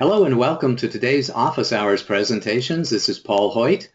Hello and welcome to today's office hours presentations. This is Paul Hoyt.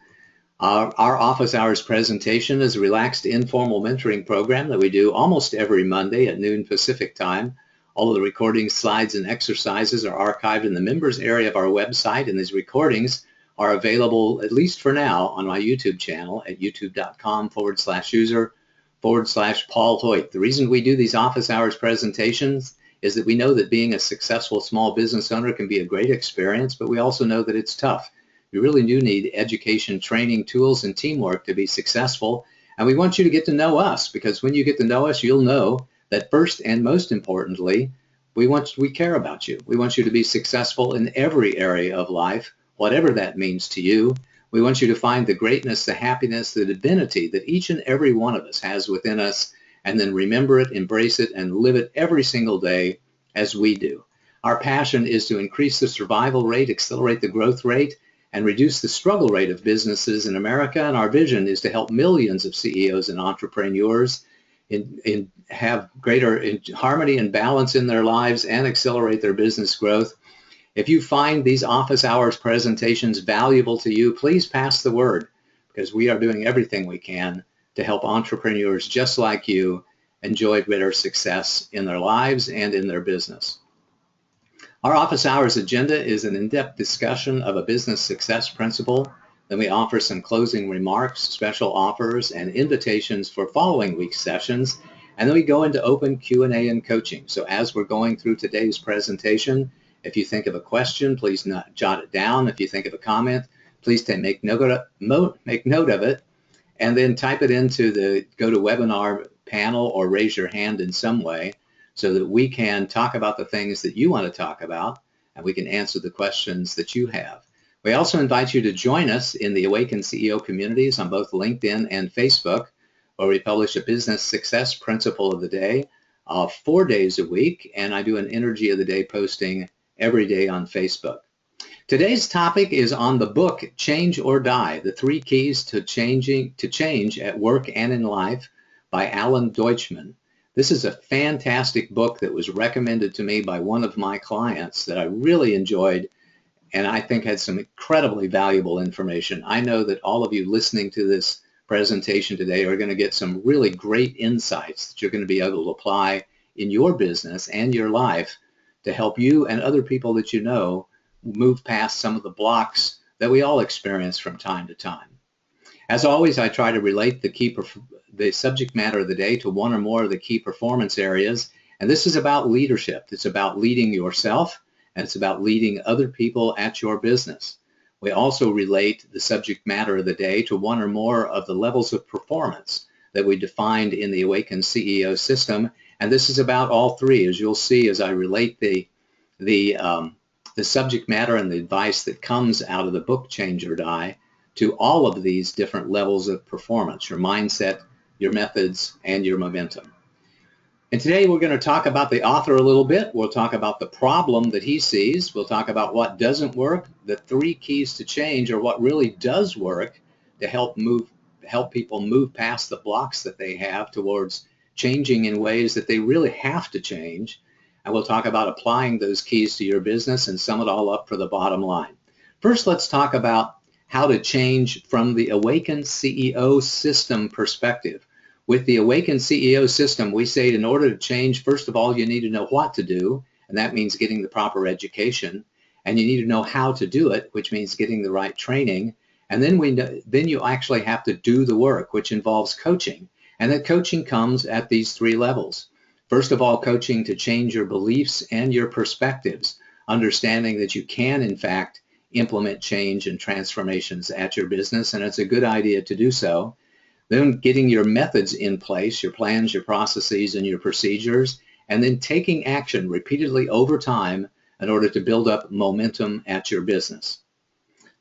Our office hours presentation is a relaxed informal mentoring program that we do almost every Monday at noon Pacific time. All of the recordings, slides, and exercises are archived in the members area of our website, and these recordings are available, at least for now, on my YouTube channel at youtube.com/user/Paul Hoyt. The reason we do these office hours presentations is that we know that being a successful small business owner can be a great experience, but we also know that it's tough. You really do need education, training, tools, and teamwork to be successful. And we want you to get to know us, because when you get to know us, you'll know that first and most importantly, we care about you. We want you to be successful in every area of life, whatever that means to you. We want you to find the greatness, the happiness, the divinity that each and every one of us has within us, and then remember it, embrace it, and live it every single day as we do. Our passion is to increase the survival rate, accelerate the growth rate, and reduce the struggle rate of businesses in America. And our vision is to help millions of CEOs and entrepreneurs have greater harmony and balance in their lives and accelerate their business growth. If you find these office hours presentations valuable to you, please pass the word, because we are doing everything we can to help entrepreneurs just like you enjoy greater success in their lives and in their business. Our office hours agenda is an in-depth discussion of a business success principle. Then we offer some closing remarks, special offers, and invitations for following week's sessions. And then we go into open Q&A and coaching. So as we're going through today's presentation, if you think of a question, please jot it down. If you think of a comment, please make note of it, and then type it into the GoToWebinar panel or raise your hand in some way so that we can talk about the things that you want to talk about, and we can answer the questions that you have. We also invite you to join us in the Awaken CEO communities on both LinkedIn and Facebook, where we publish a business success principle of the day 4 days a week, and I do an energy of the day posting every day on Facebook. Today's topic is on the book Change or Die, the 3 Keys to Change at Work and in Life by Alan Deutschman. This is a fantastic book that was recommended to me by one of my clients that I really enjoyed and I think had some incredibly valuable information. I know that all of you listening to this presentation today are going to get some really great insights that you're going to be able to apply in your business and your life to help you and other people that you know move past some of the blocks that we all experience from time to time. As always, I try to relate the subject matter of the day to one or more of the key performance areas, and this is about leadership. It's about leading yourself, and it's about leading other people at your business. We also relate the subject matter of the day to one or more of the levels of performance that we defined in the Awaken CEO system, and this is about all 3, as you'll see as I relate the subject matter and the advice that comes out of the book Change or Die to all of these different levels of performance, your mindset, your methods, and your momentum. And today we're going to talk about the author a little bit. We'll talk about the problem that he sees. We'll talk about what doesn't work, the 3 keys to change, or what really does work to help people move past the blocks that they have towards changing in ways that they really have to change. And we'll talk about applying those keys to your business and sum it all up for the bottom line. First, let's talk about how to change from the Awaken CEO system perspective. With the Awaken CEO system, we say in order to change, first of all, you need to know what to do, and that means getting the proper education. And you need to know how to do it, which means getting the right training. And then you actually have to do the work, which involves coaching. And that coaching comes at these 3 levels. First of all, coaching to change your beliefs and your perspectives, understanding that you can, in fact, implement change and transformations at your business, and it's a good idea to do so. Then getting your methods in place, your plans, your processes, and your procedures, and then taking action repeatedly over time in order to build up momentum at your business.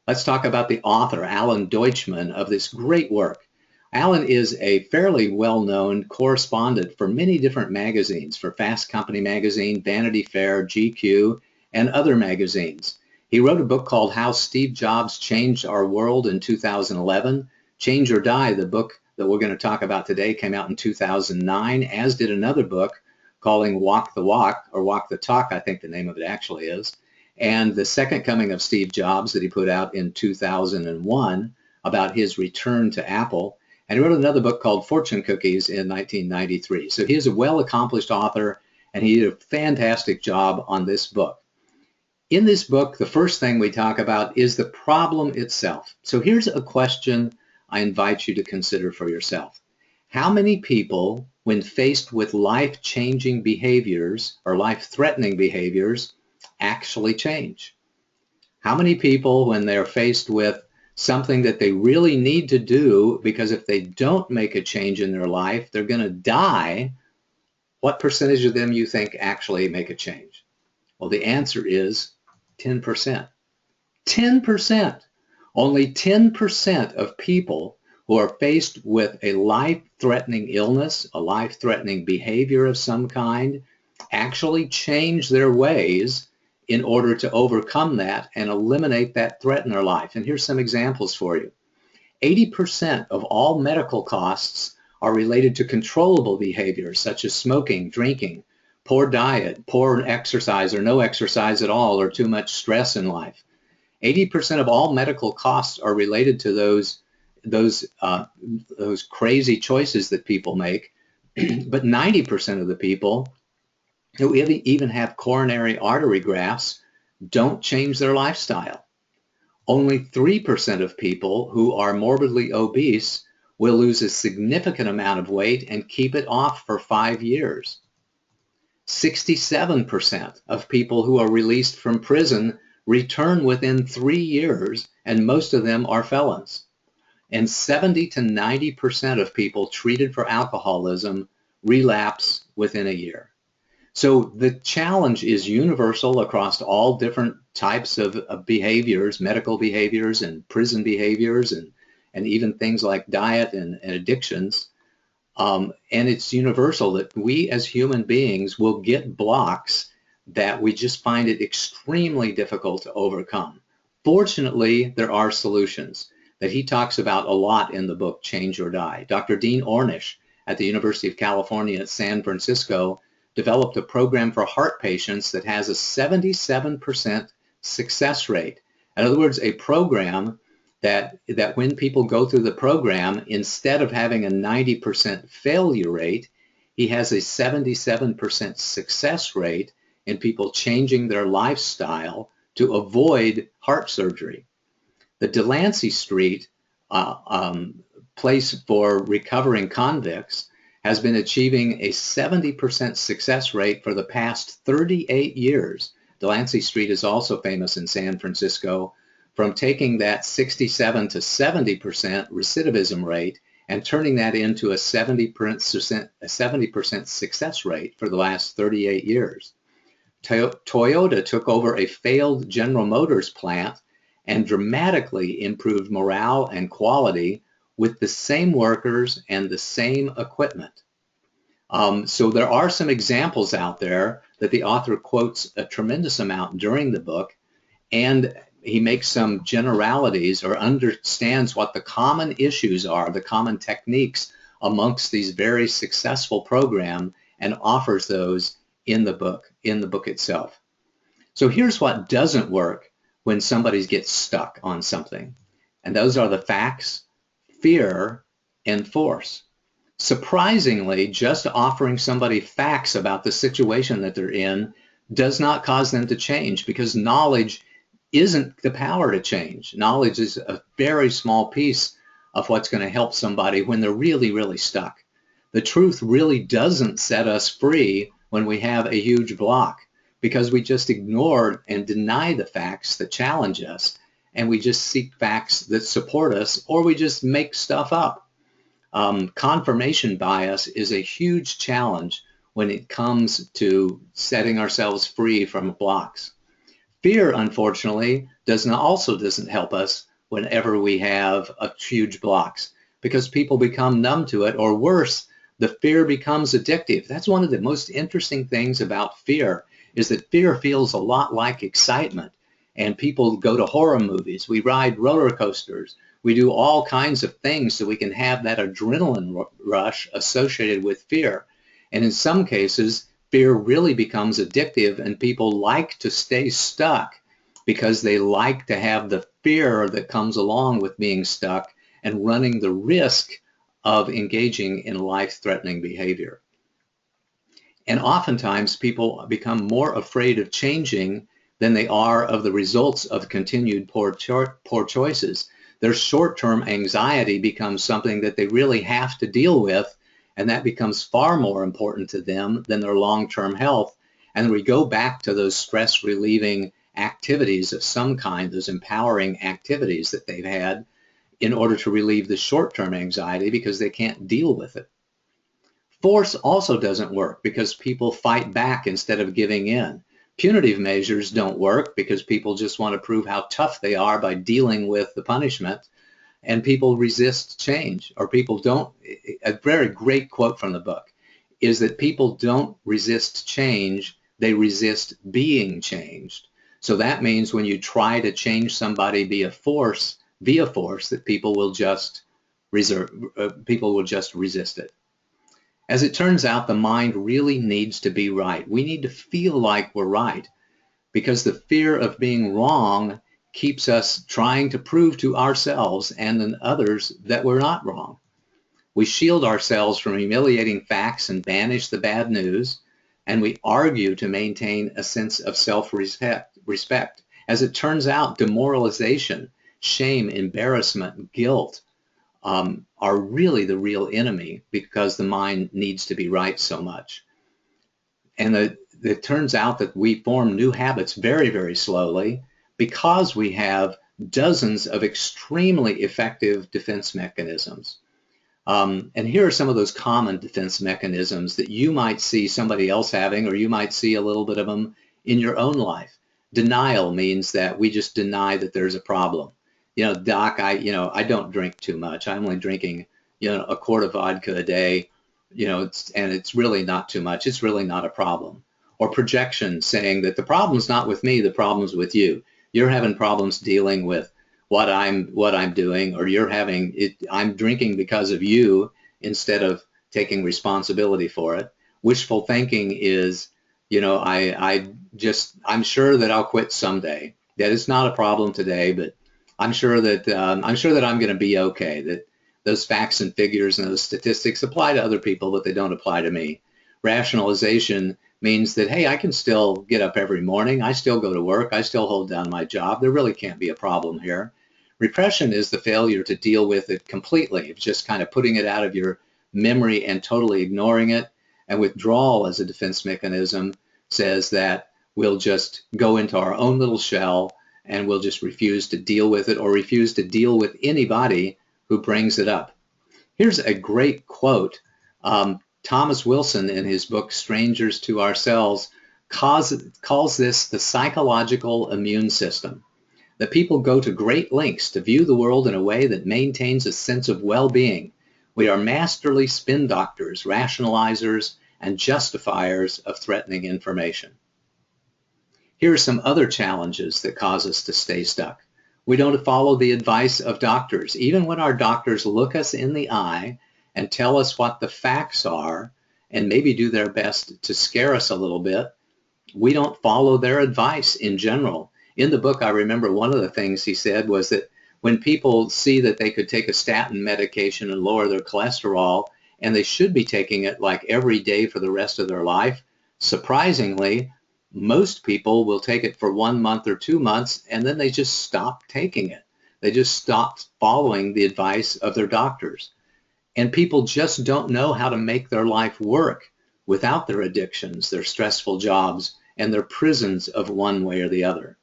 Let's talk about the author, Alan Deutschman, of this great work. Alan is a fairly well-known correspondent for many different magazines, for Fast Company magazine, Vanity Fair, GQ, and other magazines. He wrote a book called How Steve Jobs Changed Our World in 2011. Change or Die, the book that we're going to talk about today, came out in 2009, as did another book called Walk the Walk, or Walk the Talk, I think the name of it actually is. and The Second Coming of Steve Jobs that he put out in 2001 about his return to Apple. And he wrote another book called Fortune Cookies in 1993. So he is a well-accomplished author, and he did a fantastic job on this book. In this book, the first thing we talk about is the problem itself. So here's a question I invite you to consider for yourself. How many people, when faced with life-changing behaviors or life-threatening behaviors, actually change? How many people, when they're faced with something that they really need to do, because if they don't make a change in their life, they're going to die, what percentage of them you think actually make a change? Well, the answer is 10%. 10%. Only 10% of people who are faced with a life-threatening illness, a life-threatening behavior of some kind, actually change their ways in order to overcome that and eliminate that threat in their life. And here's some examples for you. 80% of all medical costs are related to controllable behaviors such as smoking, drinking, poor diet, poor exercise or no exercise at all, or too much stress in life. 80% of all medical costs are related to those crazy choices that people make. But 90% of the people who even have coronary artery grafts don't change their lifestyle. Only 3% of people who are morbidly obese will lose a significant amount of weight and keep it off for 5 years. 67% of people who are released from prison return within 3 years, and most of them are felons. And 70 to 90% of people treated for alcoholism relapse within a year. So the challenge is universal across all different types of behaviors, medical behaviors and prison behaviors, and even things like diet and addictions. And it's universal that we as human beings will get blocks that we just find it extremely difficult to overcome. Fortunately, there are solutions that he talks about a lot in the book, Change or Die. Dr. Dean Ornish at the University of California at San Francisco developed a program for heart patients that has a 77% success rate. In other words, a program that when people go through the program, instead of having a 90% failure rate, he has a 77% success rate in people changing their lifestyle to avoid heart surgery. The Delancey Street place for recovering convicts has been achieving a 70% success rate for the past 38 years. Delancey Street is also famous in San Francisco from taking that 67 to 70% recidivism rate and turning that into a 70% success rate for the last 38 years. Toyota took over a failed General Motors plant and dramatically improved morale and quality with the same workers and the same equipment. So there are some examples out there that the author quotes a tremendous amount during the book, and he makes some generalities or understands what the common issues are, the common techniques amongst these very successful programs, and offers those in the book itself. So here's what doesn't work when somebody gets stuck on something, and those are the facts, fear, and force. Surprisingly, just offering somebody facts about the situation that they're in does not cause them to change, because knowledge isn't the power to change. Knowledge is a very small piece of what's going to help somebody when they're really, really stuck. The truth really doesn't set us free when we have a huge block, because we just ignore and deny the facts that challenge us, and we just seek facts that support us, or we just make stuff up. Confirmation bias is a huge challenge when it comes to setting ourselves free from blocks. Fear, unfortunately, also doesn't help us whenever we have huge blocks, because people become numb to it, or worse, the fear becomes addictive. That's one of the most interesting things about fear, is that fear feels a lot like excitement. And people go to horror movies, we ride roller coasters, we do all kinds of things so we can have that adrenaline rush associated with fear. And in some cases, fear really becomes addictive, and people like to stay stuck because they like to have the fear that comes along with being stuck and running the risk of engaging in life-threatening behavior. And oftentimes people become more afraid of changing than they are of the results of continued poor choices. Their short-term anxiety becomes something that they really have to deal with, and that becomes far more important to them than their long-term health. And we go back to those stress-relieving activities of some kind, those empowering activities that they've had in order to relieve the short-term anxiety because they can't deal with it. Force also doesn't work because people fight back instead of giving in. Punitive measures don't work because people just want to prove how tough they are by dealing with the punishment, and people resist change, or people don't. A very great quote from the book is that people don't resist change, they resist being changed. So that means when you try to change somebody via force, that people will just resist it. As it turns out, the mind really needs to be right. We need to feel like we're right because the fear of being wrong keeps us trying to prove to ourselves and then others that we're not wrong. We shield ourselves from humiliating facts and banish the bad news, and we argue to maintain a sense of self-respect. As it turns out, demoralization, shame, embarrassment, guilt, are really the real enemy because the mind needs to be right so much. And it turns out that we form new habits very, very slowly because we have dozens of extremely effective defense mechanisms. And here are some of those common defense mechanisms that you might see somebody else having, or you might see a little bit of them in your own life. Denial means that we just deny that there's a problem. Doc, I don't drink too much. I'm only drinking, a quart of vodka a day, and it's really not too much. It's really not a problem. Or projection, saying that the problem's not with me, the problem's with you. You're having problems dealing with what I'm doing, or you're having it. I'm drinking because of you instead of taking responsibility for it. Wishful thinking is, I'm sure that I'll quit someday. That it's not a problem today, but I'm sure that I'm going to be okay. That those facts and figures and those statistics apply to other people, but they don't apply to me. Rationalization means that, hey, I can still get up every morning. I still go to work. I still hold down my job. There really can't be a problem here. Repression is the failure to deal with it completely. It's just kind of putting it out of your memory and totally ignoring it. And withdrawal as a defense mechanism says that we'll just go into our own little shell and we'll just refuse to deal with it, or refuse to deal with anybody who brings it up. Here's a great quote. Thomas Wilson, in his book Strangers to Ourselves, calls this the psychological immune system. That people go to great lengths to view the world in a way that maintains a sense of well-being. We are masterly spin doctors, rationalizers, and justifiers of threatening information. Here are some other challenges that cause us to stay stuck. We don't follow the advice of doctors. Even when our doctors look us in the eye and tell us what the facts are and maybe do their best to scare us a little bit, we don't follow their advice in general. In the book, I remember one of the things he said was that when people see that they could take a statin medication and lower their cholesterol, and they should be taking it like every day for the rest of their life, surprisingly, most people will take it for 1 month or 2 months, and then they just stop taking it. They just stop following the advice of their doctors. And people just don't know how to make their life work without their addictions, their stressful jobs, and their prisons of one way or the other.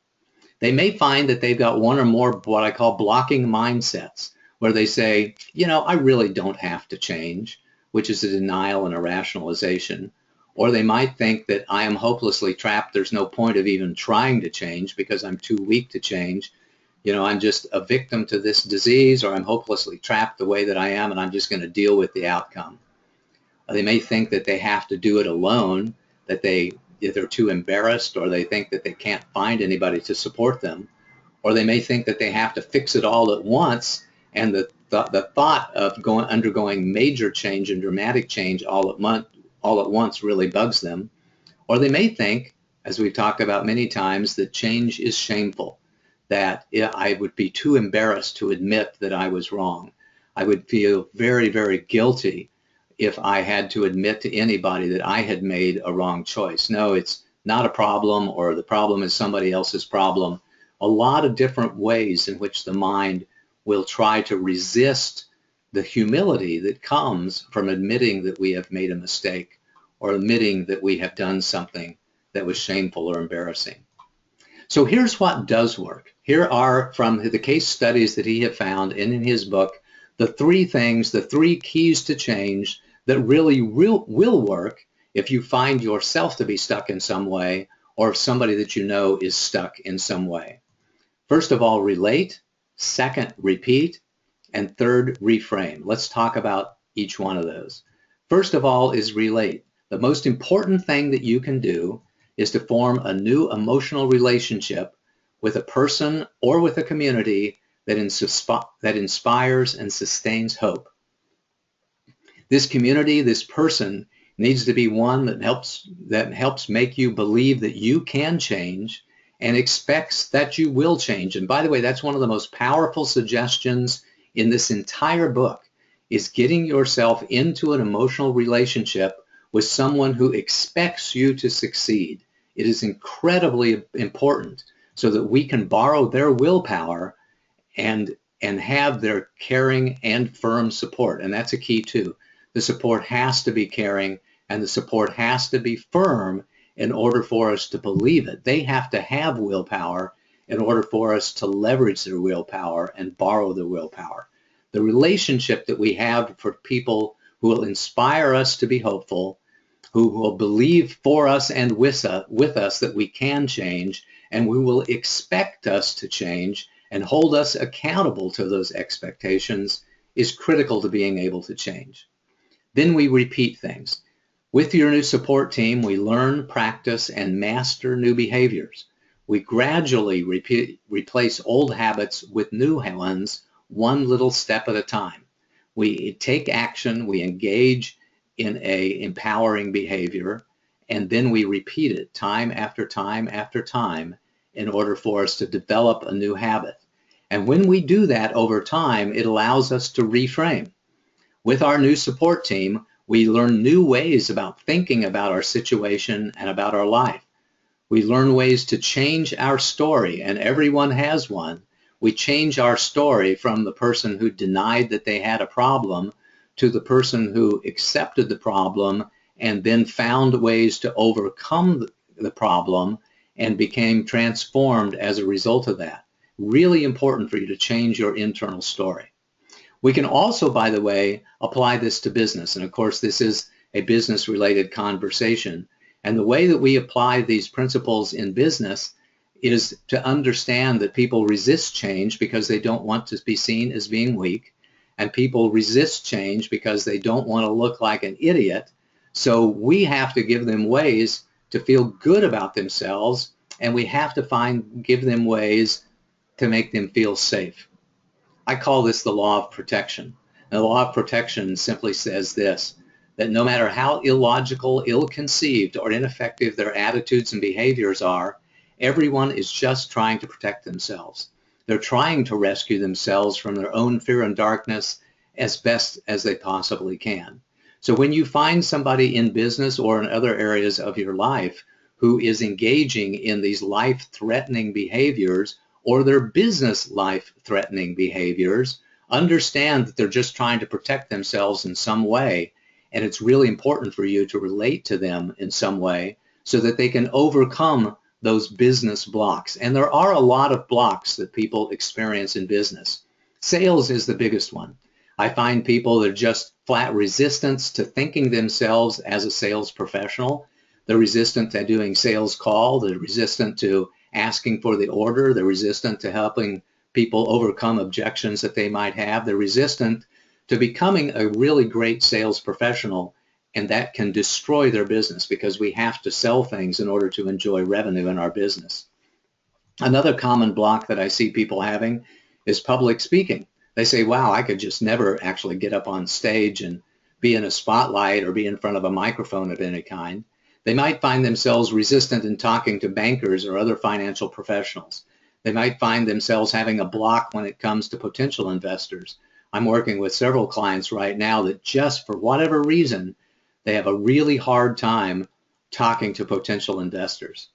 They may find that they've got one or more what I call blocking mindsets, where they say, I really don't have to change, which is a denial and a rationalization. Or they might think that I am hopelessly trapped. There's no point of even trying to change because I'm too weak to change. I'm just a victim to this disease, or I'm hopelessly trapped the way that I am, and I'm just going to deal with the outcome. They may think that they have to do it alone, that they're too embarrassed, or they think that they can't find anybody to support them. Or they may think that they have to fix it all at once, and the thought of undergoing major change and dramatic change all at once really bugs them. Or they may think as we've talked about many times, that change is shameful, that I would be too embarrassed to admit that I was wrong. I would feel very, very guilty if I had to admit to anybody that I had made a wrong choice. No, it's not a problem, or the problem is somebody else's problem. A lot of different ways in which the mind will try to resist the humility that comes from admitting that we have made a mistake or admitting that we have done something that was shameful or embarrassing. So here's what does work. Here are, from the case studies that he had found and in his book, the three things, the three keys to change that really will work if you find yourself to be stuck in some way, or if somebody that you know is stuck in some way. First of all, relate. Second, repeat. And third, reframe. Let's talk about each one of those. First of all is relate. The most important thing that you can do is to form a new emotional relationship with a person or with a community that inspires and sustains hope. This community, this person, needs to be one that helps make you believe that you can change and expects that you will change. And by the way, that's one of the most powerful suggestions in this entire book, is getting yourself into an emotional relationship with someone who expects you to succeed. It is incredibly important so that we can borrow their willpower and have their caring and firm support. And that's a key too. The support has to be caring and the support has to be firm in order for us to believe it. They have to have willpower in order for us to leverage their willpower and borrow their willpower. The relationship that we have for people who will inspire us to be hopeful, who will believe for us and with us that we can change, and who will expect us to change and hold us accountable to those expectations, is critical to being able to change. Then we repeat things. With your new support team, we learn, practice, and master new behaviors. We gradually replace old habits with new ones, one little step at a time. We take action, we engage in an empowering behavior, and then we repeat it time after time after time in order for us to develop a new habit. And when we do that over time, it allows us to reframe. With our new support team, we learn new ways about thinking about our situation and about our life. We learn ways to change our story, and everyone has one. We change our story from the person who denied that they had a problem to the person who accepted the problem and then found ways to overcome the problem and became transformed as a result of that. Really important for you to change your internal story. We can also, by the way, apply this to business. And of course, this is a business-related conversation. And the way that we apply these principles in business is to understand that people resist change because they don't want to be seen as being weak. And people resist change because they don't want to look like an idiot. So we have to give them ways to feel good about themselves, and we have to give them ways to make them feel safe. I call this the law of protection. And the law of protection simply says this, that no matter how illogical, ill-conceived, or ineffective their attitudes and behaviors are, everyone is just trying to protect themselves. They're trying to rescue themselves from their own fear and darkness as best as they possibly can. So when you find somebody in business or in other areas of your life who is engaging in these life-threatening behaviors, or their business life-threatening behaviors, understand that they're just trying to protect themselves in some way, and it's really important for you to relate to them in some way so that they can overcome those business blocks. And there are a lot of blocks that people experience in business. Sales is the biggest one. I find people that are just flat resistance to thinking themselves as a sales professional. They're resistant to doing sales call. They're resistant to asking for the order. They're resistant to helping people overcome objections that they might have. They're resistant to becoming a really great sales professional, and that can destroy their business because we have to sell things in order to enjoy revenue in our business. Another common block that I see people having is public speaking. They say, wow, I could just never actually get up on stage and be in a spotlight or be in front of a microphone of any kind. They might find themselves resistant in talking to bankers or other financial professionals. They might find themselves having a block when it comes to potential investors. I'm working with several clients right now that just for whatever reason, they have a really hard time talking to potential investors.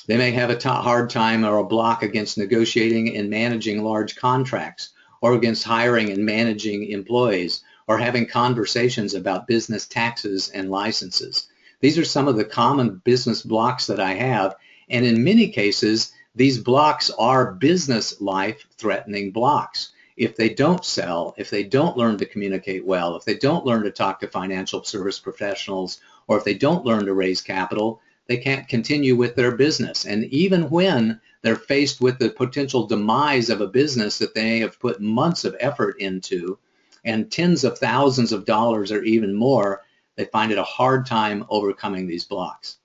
They may have a hard time or a block against negotiating and managing large contracts, or against hiring and managing employees, or having conversations about business taxes and licenses. These are some of the common business blocks that I have, and in many cases, these blocks are business life-threatening blocks. If they don't sell, if they don't learn to communicate well, if they don't learn to talk to financial service professionals, or if they don't learn to raise capital, they can't continue with their business. And even when they're faced with the potential demise of a business that they have put months of effort into and tens of thousands of dollars or even more, they find it a hard time overcoming these blocks.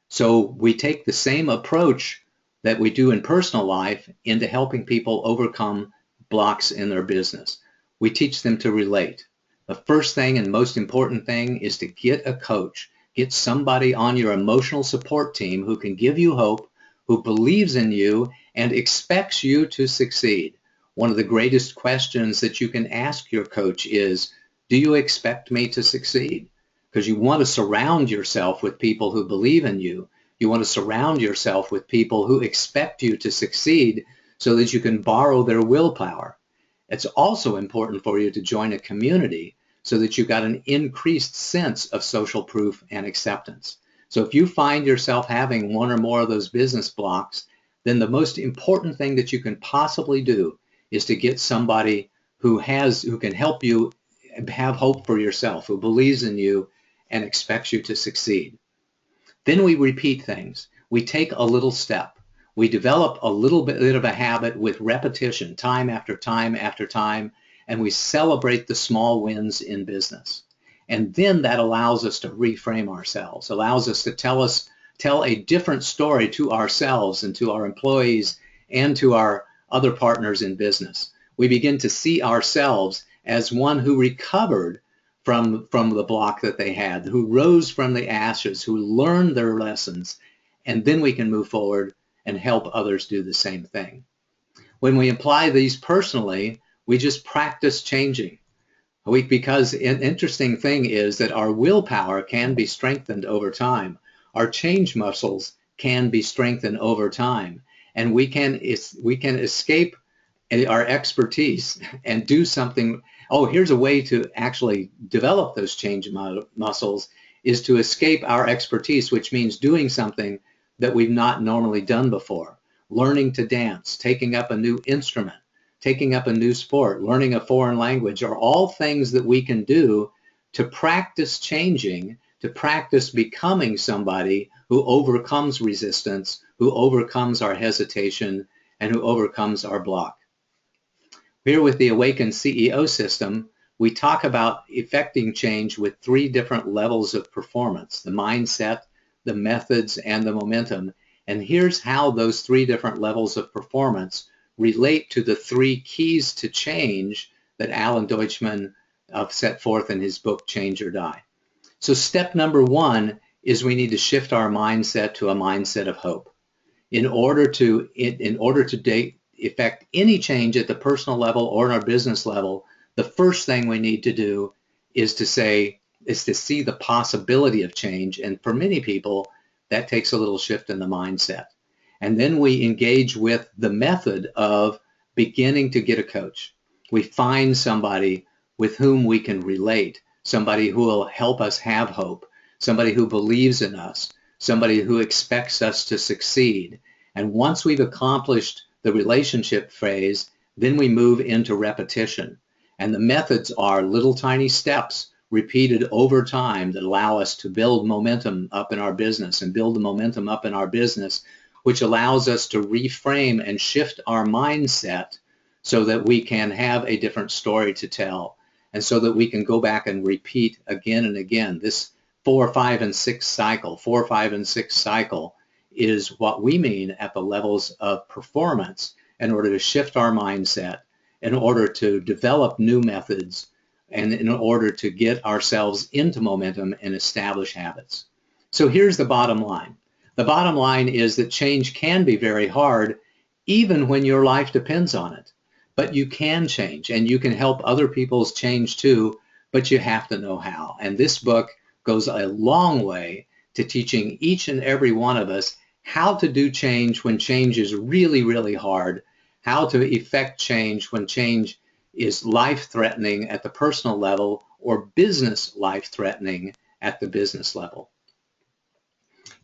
So we take the same approach that we do in personal life into helping people overcome blocks in their business. We teach them to relate. The first thing and most important thing is to get a coach. Get somebody on your emotional support team who can give you hope, who believes in you, and expects you to succeed. One of the greatest questions that you can ask your coach is, do you expect me to succeed? Because you want to surround yourself with people who believe in you. You want to surround yourself with people who expect you to succeed so that you can borrow their willpower. It's also important for you to join a community so that you've got an increased sense of social proof and acceptance. So if you find yourself having one or more of those business blocks, then the most important thing that you can possibly do is to get somebody who can help you have hope for yourself, who believes in you and expects you to succeed. Then we repeat things. We take a little step. We develop a little bit of a habit with repetition, time after time after time, and we celebrate the small wins in business. And then that allows us to reframe ourselves, allows us to tell a different story to ourselves and to our employees and to our other partners in business. We begin to see ourselves as one who recovered from the block that they had, who rose from the ashes, who learned their lessons, and then we can move forward and help others do the same thing. When we apply these personally, we just practice changing. Because an interesting thing is that our willpower can be strengthened over time. Our change muscles can be strengthened over time. And we can escape our expertise and do something. Oh, here's a way to actually develop those change muscles, is to escape our expertise, which means doing something that we've not normally done before. Learning to dance, taking up a new instrument, taking up a new sport, learning a foreign language are all things that we can do to practice changing, to practice becoming somebody who overcomes resistance, who overcomes our hesitation, and who overcomes our block. Here with the Awakened CEO system, we talk about effecting change with 3 different levels of performance: the mindset, the methods, and the momentum. And here's how those 3 different levels of performance relate to the 3 keys to change that Alan Deutschman set forth in his book, Change or Die. So step number 1 is we need to shift our mindset to a mindset of hope. In order to effect any change at the personal level or in our business level, the first thing we need to do is to see the possibility of change. And for many people, that takes a little shift in the mindset. And then we engage with the method of beginning to get a coach. We find somebody with whom we can relate, somebody who will help us have hope, somebody who believes in us, somebody who expects us to succeed. And once we've accomplished the relationship phase, then we move into repetition. And the methods are little tiny steps repeated over time that allow us to build momentum up in our business and build the momentum up in our business, which allows us to reframe and shift our mindset so that we can have a different story to tell, and so that we can go back and repeat again and again. This 4, 5, and 6 cycle, 4, 5, and 6 cycle is what we mean at the levels of performance in order to shift our mindset, in order to develop new methods, and in order to get ourselves into momentum and establish habits. So here's the bottom line. The bottom line is that change can be very hard, even when your life depends on it. But you can change, and you can help other people's change too, but you have to know how. And this book goes a long way to teaching each and every one of us how to do change when change is really, really hard, how to effect change when change is life-threatening at the personal level or business life-threatening at the business level.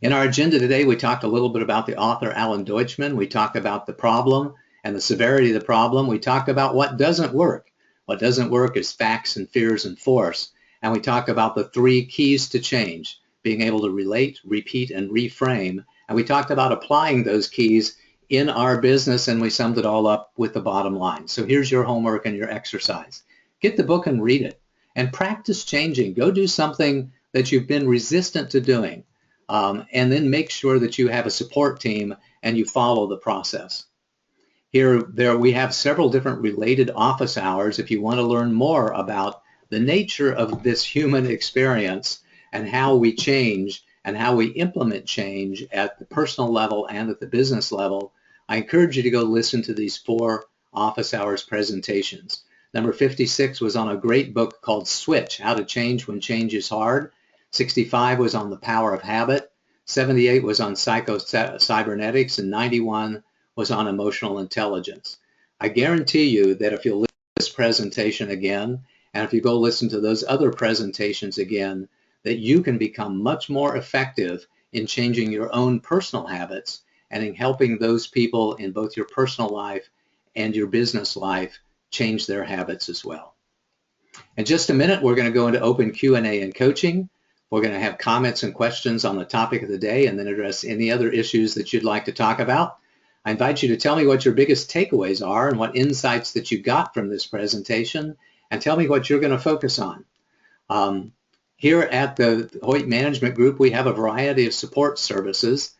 In our agenda today, we talked a little bit about the author Alan Deutschman. We talked about the problem and the severity of the problem. We talked about what doesn't work. What doesn't work is facts and fears and force. And we talked about the 3 keys to change, being able to relate, repeat, and reframe. And we talked about applying those keys in our business, and we summed it all up with the bottom line. So here's your homework and your exercise. Get the book and read it, and practice changing. Go do something that you've been resistant to doing, and then make sure that you have a support team and you follow the process. There we have several different related office hours if you want to learn more about the nature of this human experience and how we change and how we implement change at the personal level and at the business level. I encourage you to go listen to these 4 office hours presentations. Number 56 was on a great book called Switch, How to Change When Change is Hard. 65 was on the power of habit. 78 was on psycho-cybernetics, and 91 was on emotional intelligence. I guarantee you that if you'll listen to this presentation again, and if you go listen to those other presentations again, that you can become much more effective in changing your own personal habits and in helping those people in both your personal life and your business life change their habits as well. In just a minute, we're going to go into open Q&A and coaching. We're going to have comments and questions on the topic of the day and then address any other issues that you'd like to talk about. I invite you to tell me what your biggest takeaways are and what insights that you got from this presentation, and tell me what you're going to focus on. Here at the Hoyt Management Group, we have a variety of support services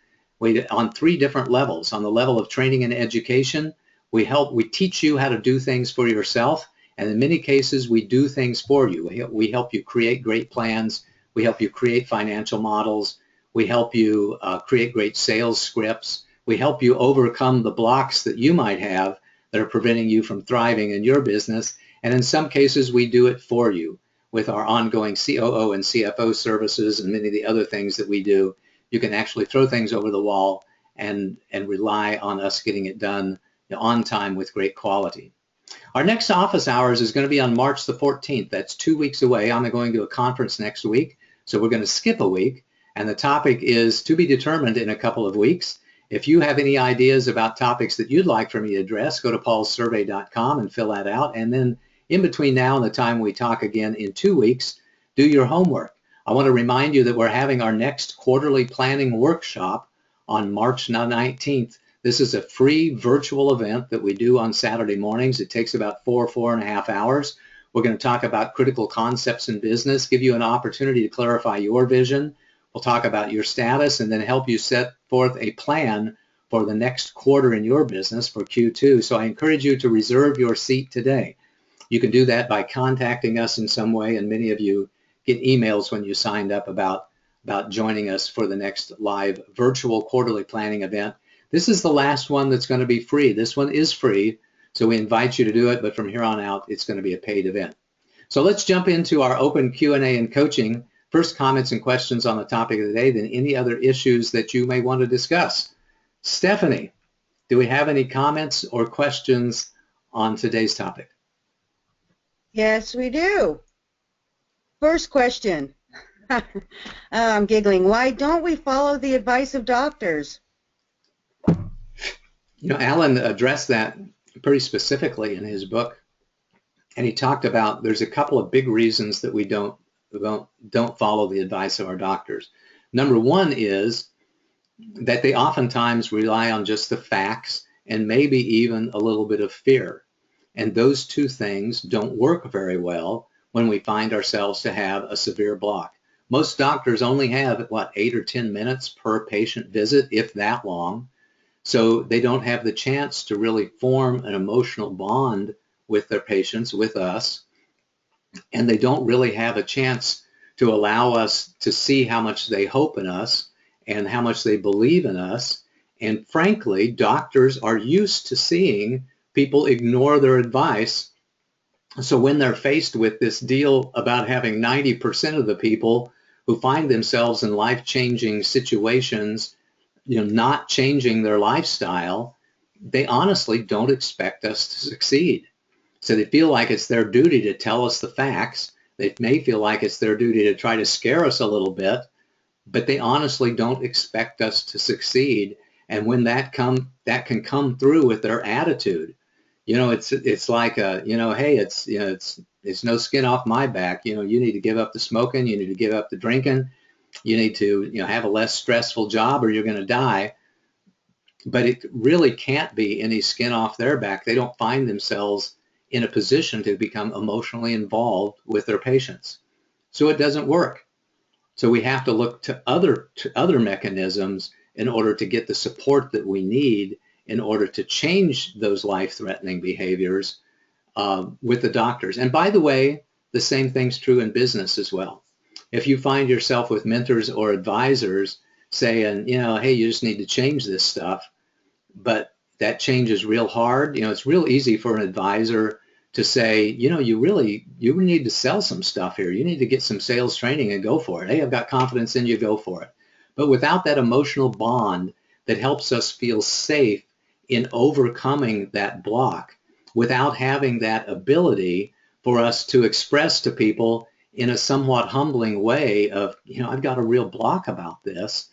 on 3 different levels. On the level of training and education, we teach you how to do things for yourself, and in many cases, we do things for you. We help you create great plans. We help you create financial models. We help you create great sales scripts. We help you overcome the blocks that you might have that are preventing you from thriving in your business. And in some cases, we do it for you with our ongoing COO and CFO services and many of the other things that we do. You can actually throw things over the wall and rely on us getting it done on time with great quality. Our next office hours is going to be on March the 14th. That's 2 weeks away. I'm going to a conference next week, so we're going to skip a week. And the topic is to be determined in a couple of weeks. If you have any ideas about topics that you'd like for me to address, go to paulsurvey.com and fill that out. And then in between now and the time we talk again in 2 weeks, do your homework. I want to remind you that we're having our next quarterly planning workshop on March 19th. This is a free virtual event that we do on Saturday mornings. It takes about 4.5 hours. We're going to talk about critical concepts in business, give you an opportunity to clarify your vision. We'll talk about your status and then help you set forth a plan for the next quarter in your business for Q2. So I encourage you to reserve your seat today. You can do that by contacting us in some way, and many of you get emails when you signed up about joining us for the next live virtual quarterly planning event. This is the last one that's going to be free. This one is free, so we invite you to do it, but from here on out, it's going to be a paid event. So let's jump into our open Q&A and coaching. First, comments and questions on the topic of the day, then any other issues that you may want to discuss. Stephanie, do we have any comments or questions on today's topic? Yes, we do. First question. I'm giggling. Why don't we follow the advice of doctors? Alan addressed that pretty specifically in his book, and he talked about there's a couple of big reasons that we don't follow the advice of our doctors. Number one is that they oftentimes rely on just the facts and maybe even a little bit of fear. And those two things don't work very well when we find ourselves to have a severe block. Most doctors only have, 8 or 10 minutes per patient visit, if that long. So they don't have the chance to really form an emotional bond with their patients, with us, and they don't really have a chance to allow us to see how much they hope in us and how much they believe in us. And frankly, doctors are used to seeing people ignore their advice. So when they're faced with this deal about having 90% of the people who find themselves in life-changing situations, not changing their lifestyle, they honestly don't expect us to succeed. So they feel like it's their duty to tell us the facts. They may feel like it's their duty to try to scare us a little bit, but they honestly don't expect us to succeed. And when that can come through with their attitude, it's like hey, it's no skin off my back. You need to give up the smoking, you need to give up the drinking, you need to have a less stressful job or you're going to die. But it really can't be any skin off their back. They don't find themselves in a position to become emotionally involved with their patients. So it doesn't work. So we have to look to other mechanisms in order to get the support that we need in order to change those life-threatening behaviors with the doctors. And by the way, the same thing's true in business as well. If you find yourself with mentors or advisors saying, hey, you just need to change this stuff, but that change is real hard, it's real easy for an advisor to say, you need to sell some stuff here. You need to get some sales training and go for it. Hey, I've got confidence in you, go for it. But without that emotional bond that helps us feel safe in overcoming that block, without having that ability for us to express to people in a somewhat humbling way of, I've got a real block about this,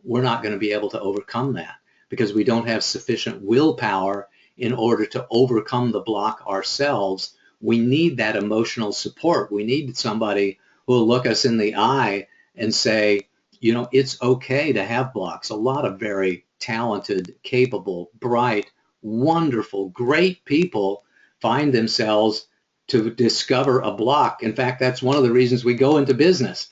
we're not going to be able to overcome that because we don't have sufficient willpower in order to overcome the block ourselves. We need that emotional support. We need somebody who will look us in the eye and say, it's okay to have blocks. A lot of very talented, capable, bright, wonderful, great people find themselves to discover a block. In fact, that's one of the reasons we go into business.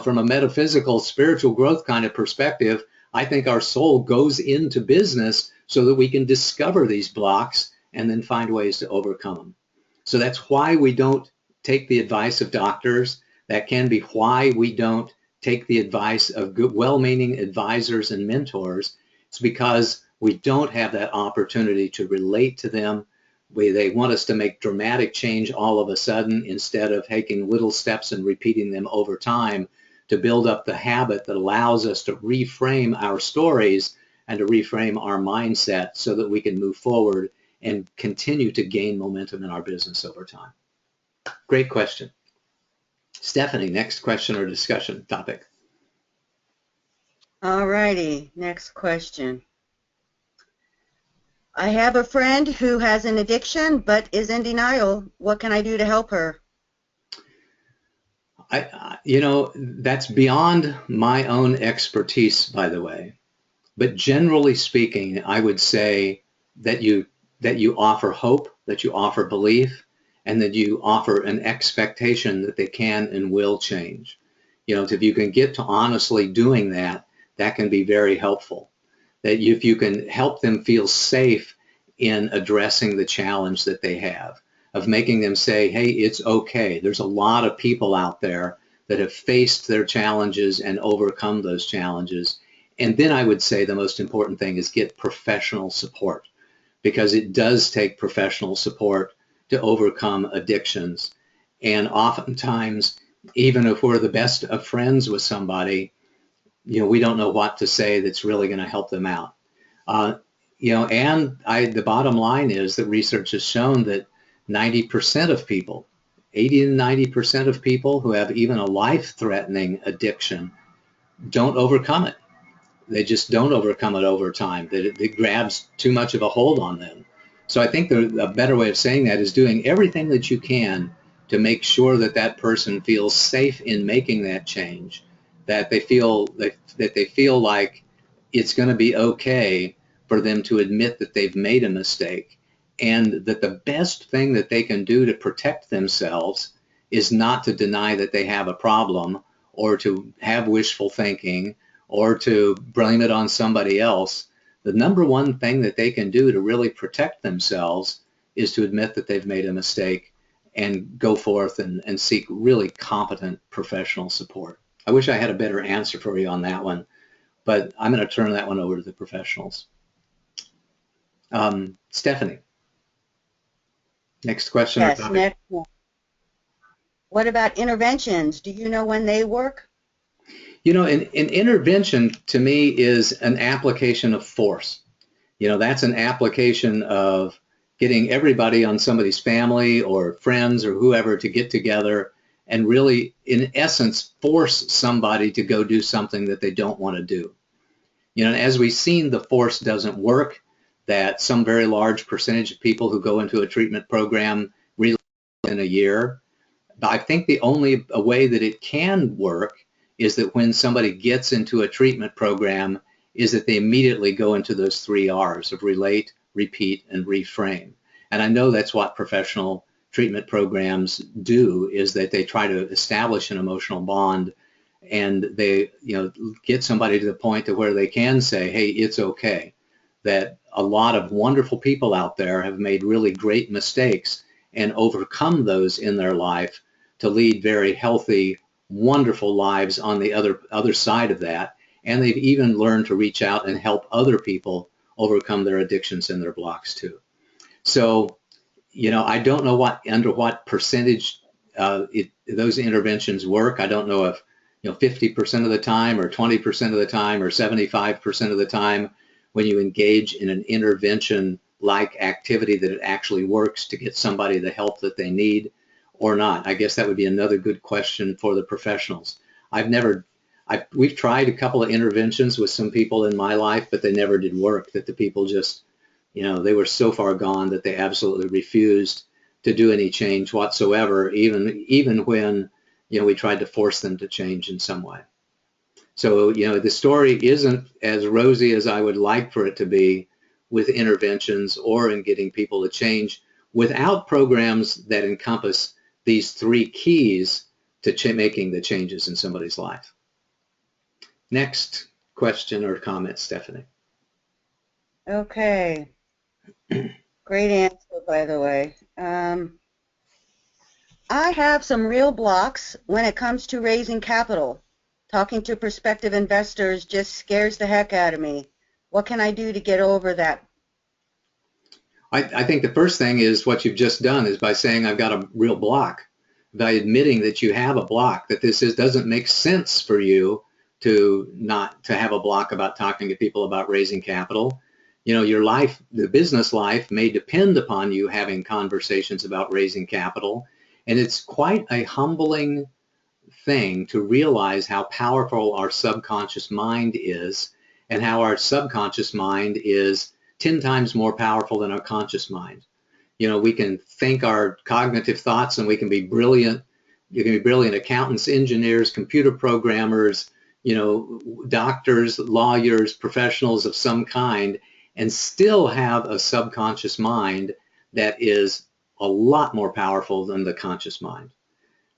From a metaphysical, spiritual growth kind of perspective, I think our soul goes into business so that we can discover these blocks and then find ways to overcome them. So that's why we don't take the advice of doctors. That can be why we don't take the advice of good, well-meaning advisors and mentors. It's because we don't have that opportunity to relate to them. They want us to make dramatic change all of a sudden instead of taking little steps and repeating them over time to build up the habit that allows us to reframe our stories and to reframe our mindset so that we can move forward and continue to gain momentum in our business over time. Great question. Stephanie, next question or discussion topic. All righty, next question. I have a friend who has an addiction but is in denial. What can I do to help her? That's beyond my own expertise, by the way. But generally speaking, I would say that you offer hope, that you offer belief, and that you offer an expectation that they can and will change. If you can get to honestly doing that, that can be very helpful. That if you can help them feel safe in addressing the challenge that they have, of making them say, hey, it's okay. There's a lot of people out there that have faced their challenges and overcome those challenges. And then I would say the most important thing is get professional support, because it does take professional support to overcome addictions. And oftentimes, even if we're the best of friends with somebody, we don't know what to say that's really going to help them out. The bottom line is that research has shown that 90% of people, 80 to 90% of people who have even a life-threatening addiction don't overcome it. They just don't overcome it over time. It grabs too much of a hold on them. So I think a better way of saying that is doing everything that you can to make sure that that person feels safe in making that change, that they feel like it's going to be okay for them to admit that they've made a mistake, and that the best thing that they can do to protect themselves is not to deny that they have a problem or to have wishful thinking or to blame it on somebody else. The number one thing that they can do to really protect themselves is to admit that they've made a mistake and go forth and seek really competent professional support. I wish I had a better answer for you on that one, but I'm going to turn that one over to the professionals. Stephanie, next question or Yes, topic? next one. What about interventions? Do you know when they work? You know, an intervention to me is an application of force. You know, that's an application of getting everybody on somebody's family or friends or whoever to get together and really, in essence, force somebody to go do something that they don't want to do. You know, as we've seen, the force doesn't work, that some very large percentage of people who go into a treatment program relapse in a year. But I think the only way that it can work is that when somebody gets into a treatment program is that they immediately go into those 3 R's of relate, repeat, and reframe. And I know that's what professional treatment programs do, is that they try to establish an emotional bond, and they, you know, get somebody to the point to where they can say, hey, it's okay. That a lot of wonderful people out there have made really great mistakes and overcome those in their life to lead very healthy, wonderful lives on the other side of that. And they've even learned to reach out and help other people overcome their addictions and their blocks too. So, you know, I don't know under what percentage those interventions work. I don't know if, you know, 50% of the time or 20% of the time or 75% of the time when you engage in an intervention-like activity that it actually works to get somebody the help that they need or not. I guess that would be another good question for the professionals. We've tried a couple of interventions with some people in my life, but they never did work, that the people just, you know, they were so far gone that they absolutely refused to do any change whatsoever, even when, you know, we tried to force them to change in some way. So, you know, the story isn't as rosy as I would like for it to be with interventions or in getting people to change without programs that encompass these 3 keys to making the changes in somebody's life. Next question or comment, Stephanie. Okay. Great answer, by the way. I have some real blocks when it comes to raising capital. Talking to prospective investors just scares the heck out of me. What can I do to get over that? I think the first thing is what you've just done is by saying I've got a real block, by admitting that you have a block, that doesn't make sense for you to not to have a block about talking to people about raising capital. You know, your life, the business life, may depend upon you having conversations about raising capital, and it's quite a humbling thing to realize how powerful our subconscious mind is, and how our subconscious mind is 10 times more powerful than our conscious mind. You know, we can think our cognitive thoughts and we can be brilliant. You can be brilliant accountants, engineers, computer programmers, you know, doctors, lawyers, professionals of some kind, and still have a subconscious mind that is a lot more powerful than the conscious mind.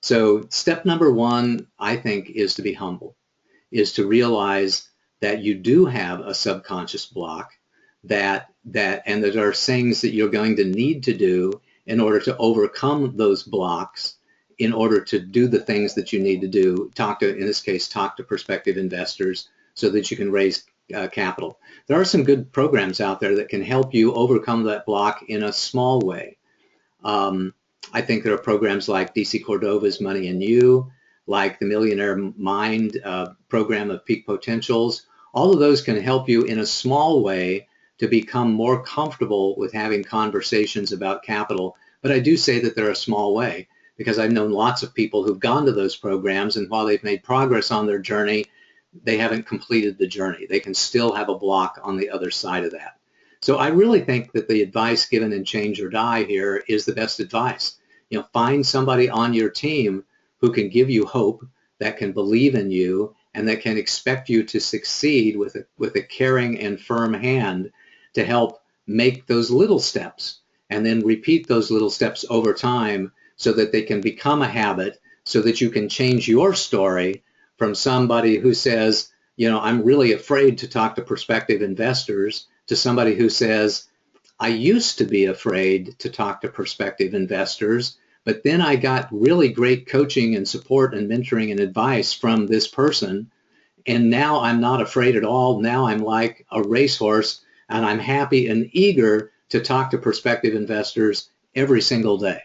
So step number 1, I think, is to be humble, is to realize that you do have a subconscious block, and that there are things that you're going to need to do in order to overcome those blocks, in order to do the things that you need to do. In this case, talk to prospective investors so that you can raise capital. There are some good programs out there that can help you overcome that block in a small way. I think there are programs like DC Cordova's Money and You, like the Millionaire Mind program of Peak Potentials. All of those can help you in a small way to become more comfortable with having conversations about capital. But I do say that they're a small way, because I've known lots of people who've gone to those programs, and while they've made progress on their journey, they haven't completed the journey. They can still have a block on the other side of that. So I really think that the advice given in Change or Die here is the best advice. You know, find somebody on your team who can give you hope, that can believe in you, and that can expect you to succeed with a caring and firm hand to help make those little steps, and then repeat those little steps over time so that they can become a habit, so that you can change your story from somebody who says, you know, I'm really afraid to talk to prospective investors, to somebody who says, I used to be afraid to talk to prospective investors, But then I got really great coaching and support and mentoring and advice from this person. And now I'm not afraid at all. Now I'm like a racehorse, and I'm happy and eager to talk to prospective investors every single day.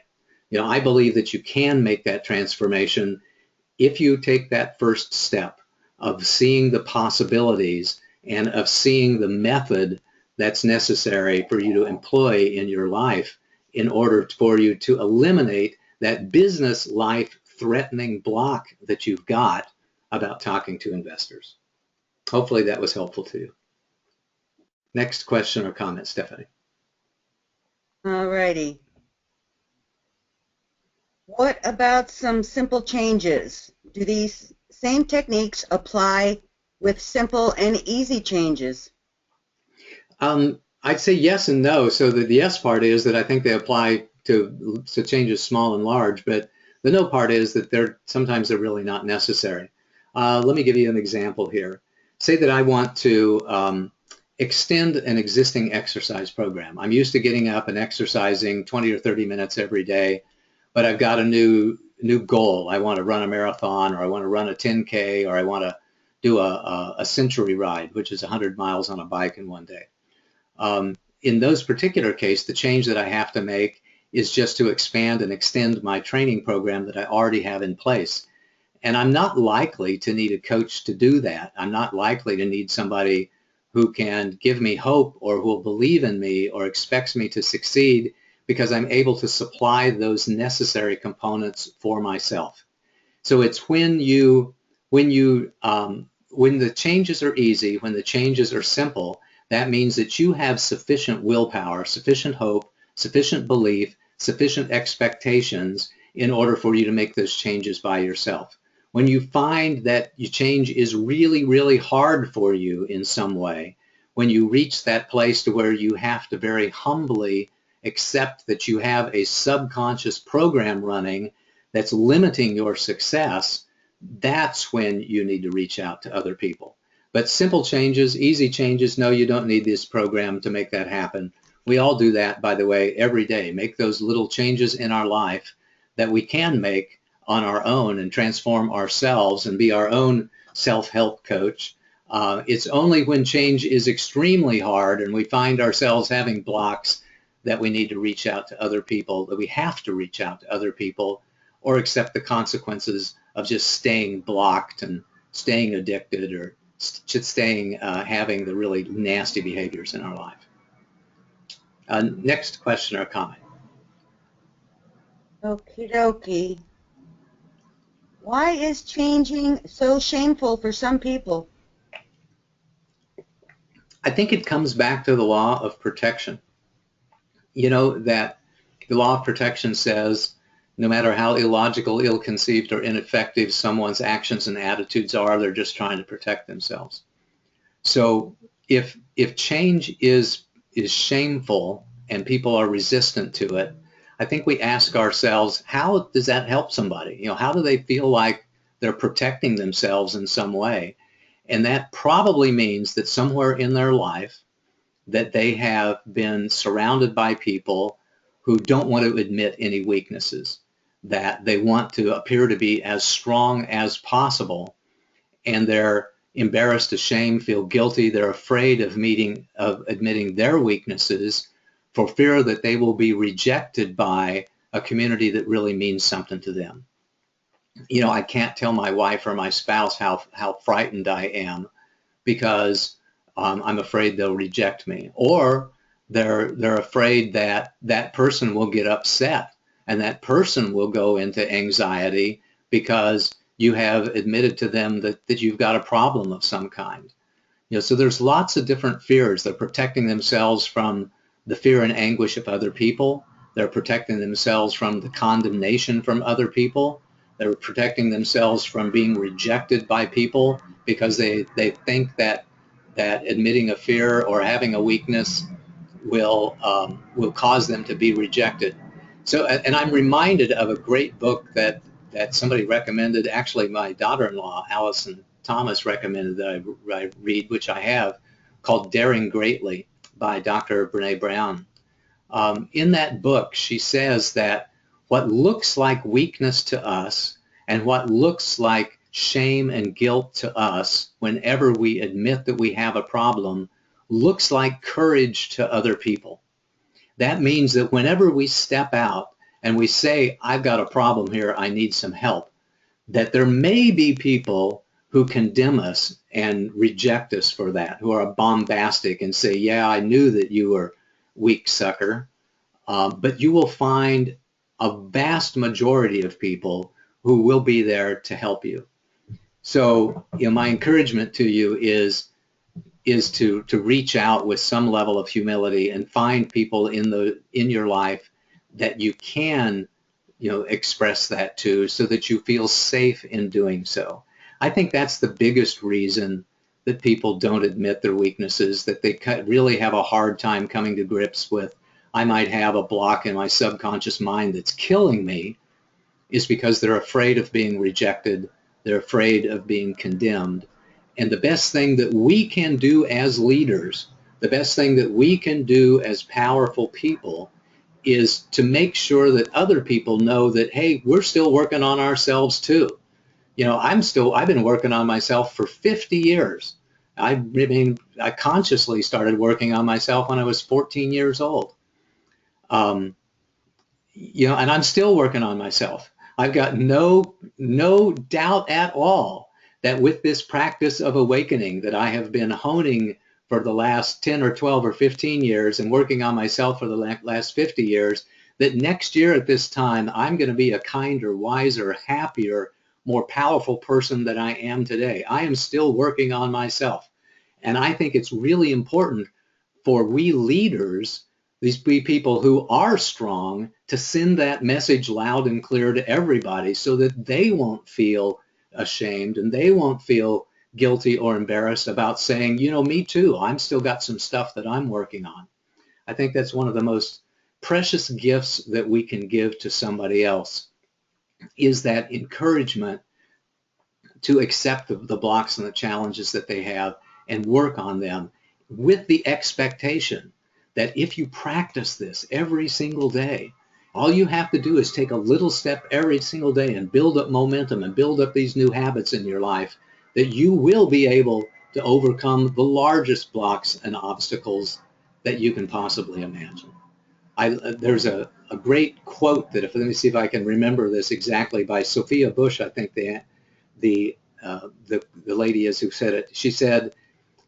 I believe that you can make that transformation if you take that first step of seeing the possibilities and of seeing the method that's necessary for you to employ in your life in order for you to eliminate that business life threatening block that you've got about talking to investors. Hopefully that was helpful to you. Next question or comment, Stephanie. All righty. What about some simple changes? Do these same techniques apply with simple and easy changes? I'd say yes and no. So the yes part is that I think they apply to changes small and large, but the no part is that sometimes they're really not necessary. Let me give you an example here. Say that I want to extend an existing exercise program. I'm used to getting up and exercising 20 or 30 minutes every day, but I've got a new goal. I want to run a marathon, or I want to run a 10K, or I want to do a century ride, which is 100 miles on a bike in one day. In those particular cases, the change that I have to make is just to expand and extend my training program that I already have in place. And I'm not likely to need a coach to do that. I'm not likely to need somebody who can give me hope or who will believe in me or expects me to succeed, because I'm able to supply those necessary components for myself. So it's when the changes are easy, when the changes are simple, that means that you have sufficient willpower, sufficient hope, sufficient belief, sufficient expectations in order for you to make those changes by yourself. When you find that your change is really, really hard for you in some way, when you reach that place to where you have to very humbly accept that you have a subconscious program running that's limiting your success, that's when you need to reach out to other people. But simple changes, easy changes, no, you don't need this program to make that happen. We all do that, by the way, every day. Make those little changes in our life that we can make on our own and transform ourselves and be our own self-help coach. It's only when change is extremely hard and we find ourselves having blocks that we need to reach out to other people, that we have to reach out to other people or accept the consequences of just staying blocked and staying addicted or staying having the really nasty behaviors in our life. Next question or comment. Okie dokie. Why is changing so shameful for some people? I think it comes back to the law of protection. You know that the law of protection says no matter how illogical, ill-conceived, or ineffective someone's actions and attitudes are, they're just trying to protect themselves. So if change is shameful and people are resistant to it, I think we ask ourselves, how does that help somebody? How do they feel like they're protecting themselves in some way? And that probably means that somewhere in their life that they have been surrounded by people who don't want to admit any weaknesses, that they want to appear to be as strong as possible, and they're embarrassed, ashamed, feel guilty. They're afraid of admitting their weaknesses for fear that they will be rejected by a community that really means something to them. I can't tell my wife or my spouse how frightened I am because I'm afraid they'll reject me, or they're afraid that that person will get upset and that person will go into anxiety because you have admitted to them that you've got a problem of some kind. So there's lots of different fears. They're protecting themselves from the fear and anguish of other people. They're protecting themselves from the condemnation from other people. They're protecting themselves from being rejected by people because they think that admitting a fear or having a weakness will cause them to be rejected. So, and I'm reminded of a great book that somebody recommended. Actually, my daughter-in-law, Allison Thomas, recommended that I read, which I have, called Daring Greatly by Dr. Brene Brown. In that book, she says that what looks like weakness to us and what looks like shame and guilt to us whenever we admit that we have a problem looks like courage to other people. That means that whenever we step out and we say, I've got a problem here, I need some help, that there may be people who condemn us and reject us for that, who are bombastic and say, yeah, I knew that you were weak, sucker. But you will find a vast majority of people who will be there to help you. So, my encouragement to you is to reach out with some level of humility and find people in your life that you can express that to, so that you feel safe in doing so. I think that's the biggest reason that people don't admit their weaknesses, that they really have a hard time coming to grips with, I might have a block in my subconscious mind that's killing me, is because they're afraid of being rejected. They're afraid of being condemned. And the best thing that we can do as leaders, the best thing that we can do as powerful people, is to make sure that other people know that, hey, we're still working on ourselves too. I've been working on myself for 50 years. I consciously started working on myself when I was 14 years old. And I'm still working on myself. I've got no doubt at all that with this practice of awakening that I have been honing for the last 10 or 12 or 15 years and working on myself for the last 50 years, that next year at this time, I'm going to be a kinder, wiser, happier, more powerful person than I am today. I am still working on myself. And I think it's really important for we leaders, these people who are strong, to send that message loud and clear to everybody so that they won't feel ashamed and they won't feel guilty or embarrassed about saying, me too, I'm still got some stuff that I'm working on. I think that's one of the most precious gifts that we can give to somebody else, is that encouragement to accept the blocks and the challenges that they have and work on them, with the expectation that if you practice this every single day, all you have to do is take a little step every single day and build up momentum and build up these new habits in your life, that you will be able to overcome the largest blocks and obstacles that you can possibly imagine. There's a great quote that, let me see if I can remember this exactly, by Sophia Bush, I think the lady is who said it. She said,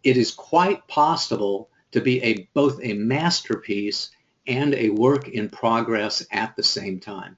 it is quite possible to be both a masterpiece and a work in progress at the same time.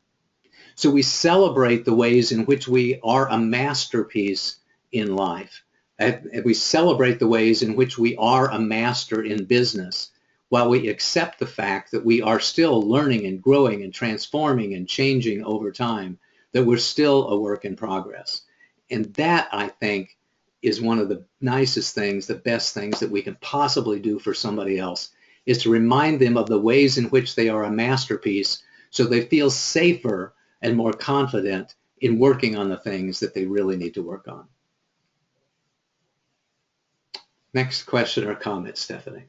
So we celebrate the ways in which we are a masterpiece in life. And we celebrate the ways in which we are a master in business, while we accept the fact that we are still learning and growing and transforming and changing over time, that we're still a work in progress. And that, I think, is one of the nicest things, the best things that we can possibly do for somebody else, is to remind them of the ways in which they are a masterpiece, so they feel safer and more confident in working on the things that they really need to work on. Next question or comment, Stephanie.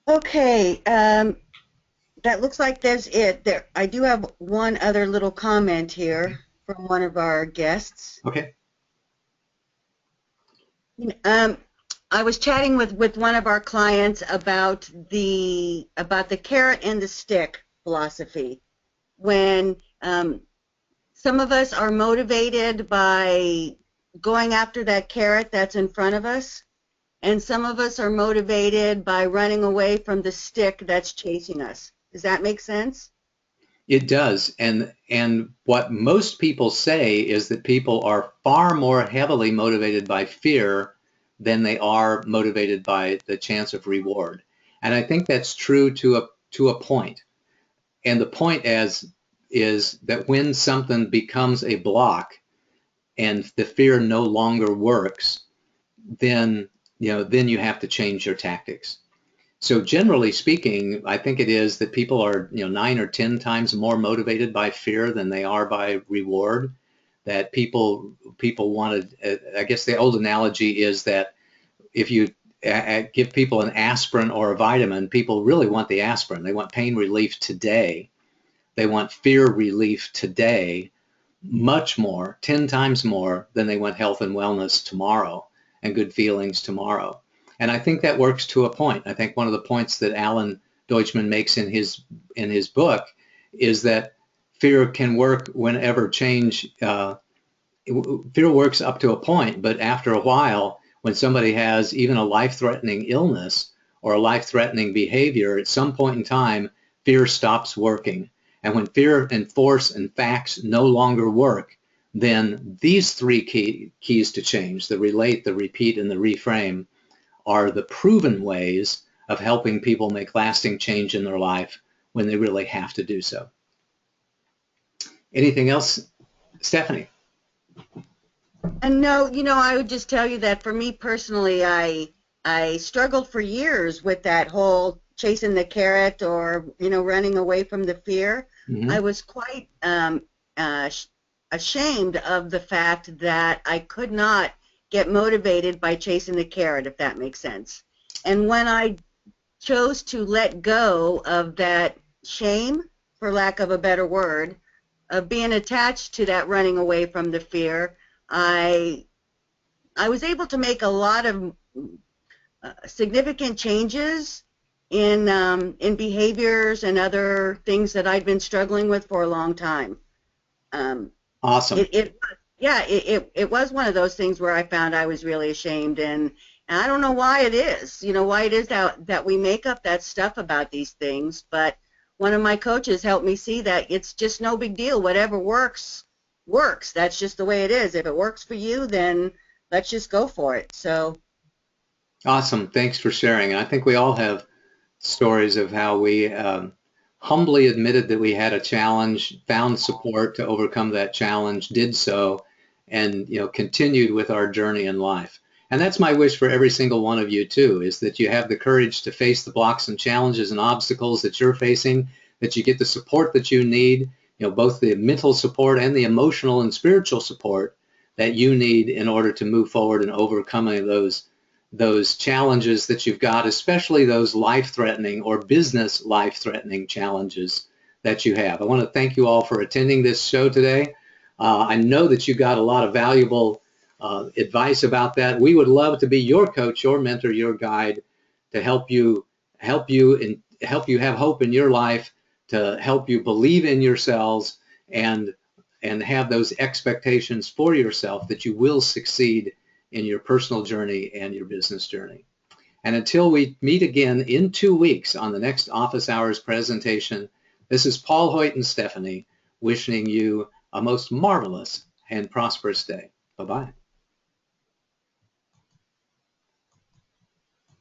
Okay, that looks like that's it. I do have one other little comment here from one of our guests. Okay. I was chatting with one of our clients about the carrot and the stick philosophy. When some of us are motivated by going after that carrot that's in front of us, and some of us are motivated by running away from the stick that's chasing us. Does that make sense? It does. And what most people say is that people are far more heavily motivated by fear than they are motivated by the chance of reward. And I think that's true to a point. And the point is that when something becomes a block and the fear no longer works, then you have to change your tactics. So generally speaking, I think it is that people are 9 or 10 times more motivated by fear than they are by reward. That people wanted, I guess the old analogy is that if you give people an aspirin or a vitamin, people really want the aspirin. They want pain relief today. They want fear relief today, much more, 10 times more than they want health and wellness tomorrow and good feelings tomorrow. And I think that works to a point. I think one of the points that Alan Deutschman makes in his book is that fear can work whenever change, fear works up to a point, but after a while, when somebody has even a life-threatening illness or a life-threatening behavior, at some point in time, fear stops working. And when fear and force and facts no longer work, then these three keys to change, the relate, the repeat, and the reframe, are the proven ways of helping people make lasting change in their life when they really have to do so. Anything else, Stephanie? And no, I would just tell you that for me personally, I struggled for years with that whole chasing the carrot or, running away from the fear. Mm-hmm. I was quite ashamed of the fact that I could not get motivated by chasing the carrot, if that makes sense. And when I chose to let go of that shame, for lack of a better word, of being attached to that running away from the fear, I was able to make a lot of significant changes in behaviors and other things that I'd been struggling with for a long time. Awesome. It was one of those things where I found I was really ashamed, and I don't know why it is. Why it is that we make up that stuff about these things, but one of my coaches helped me see that it's just no big deal. Whatever works. That's just the way it is. If it works for you, then let's just go for it. So awesome. Thanks for sharing. I think we all have stories of how we humbly admitted that we had a challenge, found support to overcome that challenge, did so, and continued with our journey in life. And that's my wish for every single one of you too, is that you have the courage to face the blocks and challenges and obstacles that you're facing, that you get the support that you need, both the mental support and the emotional and spiritual support that you need in order to move forward and overcoming those challenges that you've got, especially those life-threatening or business life-threatening challenges that you have. I want to thank you all for attending this show today. I know that you got a lot of valuable advice about that. We would love to be your coach, your mentor, your guide to help you have hope in your life, to help you believe in yourselves and have those expectations for yourself that you will succeed in your personal journey and your business journey. And until we meet again in 2 weeks on the next office hours presentation, this is Paul, Hoyt, and Stephanie wishing you a most marvelous and prosperous day. Bye-bye.